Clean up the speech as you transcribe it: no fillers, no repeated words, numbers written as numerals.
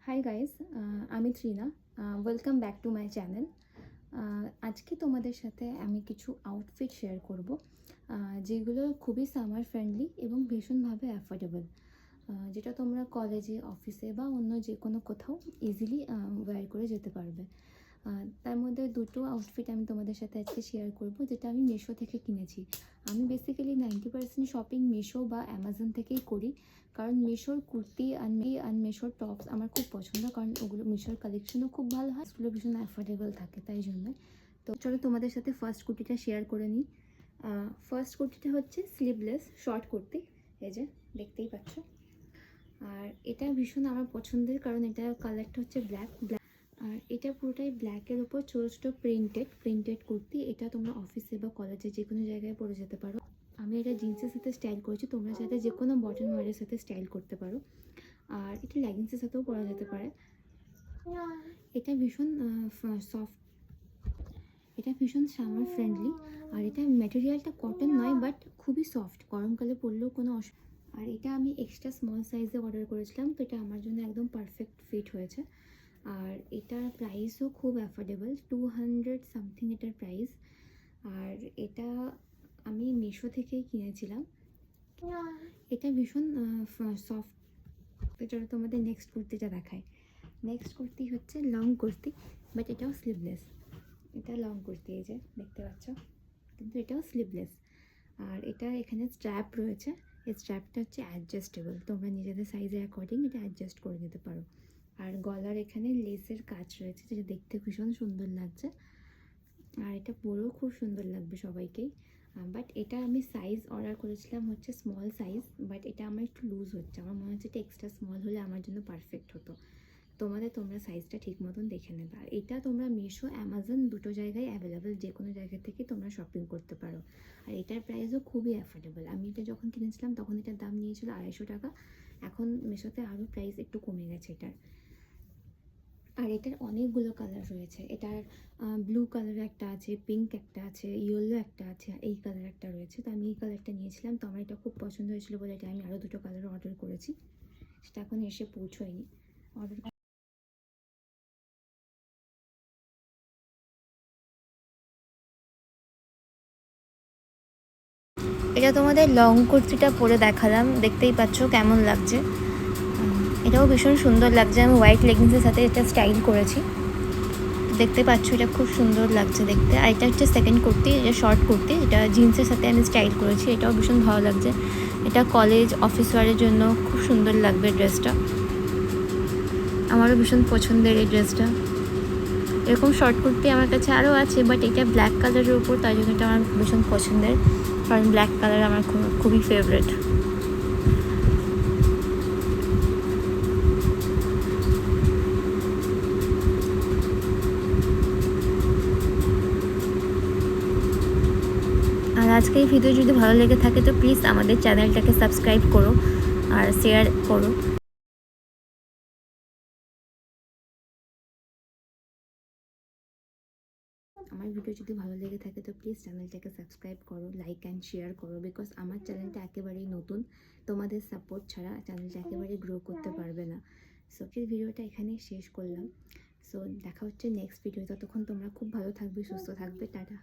Hi guys, আমি Trina. Welcome back to my channel. আজকে তোমাদের সাথে আমি কিছু আউটফিট শেয়ার করব, যেগুলো খুবই সামার ফ্রেন্ডলি এবং ভীষণভাবে অ্যাফোর্ডেবল, যেটা তোমরা কলেজে, অফিসে বা অন্য যে কোনো কোথাও ইজিলি ওয়্যার করে যেতে পারবে। তার মধ্যে দুটো আউটফিট আমি তোমাদের সাথে আজকে শেয়ার করব, যেটা আমি মিশো থেকে কিনেছি। আমি বেসিক্যালি 90% শপিং মিশো বা অ্যামাজন থেকেই করি, কারণ মিশোর কুর্তি আর মিশোর টপস আমার খুব পছন্দ, কারণ ওগুলো মিশোর কালেকশনও খুব ভালো হয়, সেগুলো ভীষণ অ্যাফোর্ডেবল থাকে, তাই জন্য। তো চলো তোমাদের সাথে ফার্স্ট কুর্তিটা শেয়ার করে নিই। ফার্স্ট কুর্তিটা হচ্ছে স্লিভলেস শর্ট কুর্তি, এই যে দেখতেই পাচ্ছ। আর এটা ভীষণ আমার পছন্দের, কারণ এটার কালারটা হচ্ছে ব্ল্যাক। আর এটা পুরোটাই ব্ল্যাকের উপর ছোটো ছোটো প্রিন্টেড কুর্তি। এটা তোমরা অফিসে বা কলেজে যে কোনো জায়গায় পরে যেতে পারো। আমি এটা জিন্সের সাথে স্টাইল করেছি, তোমরা চাইলে যে কোনো বটম ওয়্যারের সাথে স্টাইল করতে পারো। আর এটা লেগিংসের সাথেও পরা যেতে পারে। এটা ভীষণ সফট, এটা ভীষণ সামার ফ্রেন্ডলি। আর এটা ম্যাটেরিয়ালটা কটন নয়, বাট খুবই সফট, গরমকালে পরলেও কোনো আর এটা আমি এক্সট্রা স্মল সাইজে অর্ডার করেছিলাম, তো এটা আমার জন্য একদম পারফেক্ট ফিট হয়েছে। আর এটার প্রাইসও খুব অ্যাফোর্ডেবল, 200 সামথিং এটার প্রাইস। আর এটা আমি মিশো থেকেই কিনেছিলাম। এটা ভীষণ সফট। চলো তোমাদের নেক্সট কুর্তিটা দেখায়। নেক্সট কুর্তি হচ্ছে লং কুর্তি, বাট এটাও স্লিভলেস। এটা লং কুর্তি, এই যে দেখতে পাচ্ছ, কিন্তু এটাও স্লিভলেস। আর এটা এখানে স্ট্র্যাপ রয়েছে, এই স্ট্র্যাপটা হচ্ছে অ্যাডজাস্টেবল, তোমরা নিজেদের সাইজের অ্যাকর্ডিং এটা অ্যাডজাস্ট করে নিতে পারো। আর গলার এখানে লেসের কাজ রয়েছে, যেটা দেখতে ভীষণ সুন্দর লাগছে। আর এটা পরেও খুব সুন্দর লাগবে সবাইকেই। বাট এটা আমি সাইজ অর্ডার করেছিলাম হচ্ছে স্মল সাইজ, বাট এটা আমার একটু লুজ হচ্ছে, আমার মনে হচ্ছে এটা এক্সট্রা স্মল হলে আমার জন্য পারফেক্ট হতো। তোমরা সাইজটা ঠিক মতন দেখে নেবে। আর এটা তোমরা মিশো, অ্যামাজন দুটো জায়গায় অ্যাভেলেবেল, যে কোনো জায়গা থেকে তোমরা শপিং করতে পারো। আর এটার প্রাইসও খুবই অ্যাফোর্ডেবল। আমি এটা যখন কিনেছিলাম তখন এটার দাম নিয়েছিল 250 টাকা, এখন মিশোতে আরও প্রাইস একটু কমে গেছে এটার। আর এটার অনেকগুলো কালার রয়েছে। এটার ব্লু কালার একটা আছে, পিঙ্ক একটা আছে, ইয়েলো একটা আছে, আর এই কালার একটা রয়েছে। তো আমি এই কালারটা নিয়েছিলাম, তো আমার এটা খুব পছন্দ হয়েছিল বলে এটা আমি আরও দুটো কালার অর্ডার করেছি। সেটা এখন এসে পৌঁছোয়নি। অর্ডার এটা তোমাদের লং কুর্তিটা পরে দেখালাম, দেখতেই পাচ্ছ কেমন লাগছে। এটাও ভীষণ সুন্দর লাগছে, আমি হোয়াইট লেগিংসের সাথে এটা স্টাইল করেছি, দেখতে পাচ্ছ এটা খুব সুন্দর লাগছে দেখতে। আর এটা হচ্ছে সেকেন্ড কুর্তি, এটা শর্ট কুর্তি, এটা জিন্সের সাথে আমি স্টাইল করেছি, এটাও ভীষণ ভালো লাগছে। এটা কলেজ অফিস ওয়ারের জন্য খুব সুন্দর লাগবে ড্রেসটা, আমারও ভীষণ পছন্দের এই ড্রেসটা। এরকম শর্ট কুর্তি আমার কাছে আরও আছে, বাট এটা ব্ল্যাক কালারের উপর, তাই জন্য এটা আমার ভীষণ পছন্দের, কারণ ব্ল্যাক কালার আমার খুবই ফেভারেট। আর আজকে এই ভিডিও যদি ভালো লেগে থাকে তো প্লিজ আমাদের চ্যানেলটাকে সাবস্ক্রাইব করো আর শেয়ার করো। আমার ভিডিও যদি ভালো লেগে থাকে তো প্লিজ চ্যানেলটাকে সাবস্ক্রাইব করো, লাইক অ্যান্ড শেয়ার করো, বিকজ আমার চ্যানেলটা একেবারেই নতুন, তোমাদের সাপোর্ট ছাড়া চ্যানেলটা একেবারেই গ্রো করতে পারবে না। সো ভিডিওটা এখানেই শেষ করলাম। সো দেখা হচ্ছে নেক্সট ভিডিও, ততক্ষণ তোমরা খুব ভালো থাকবে, সুস্থ থাকবে, টাটা।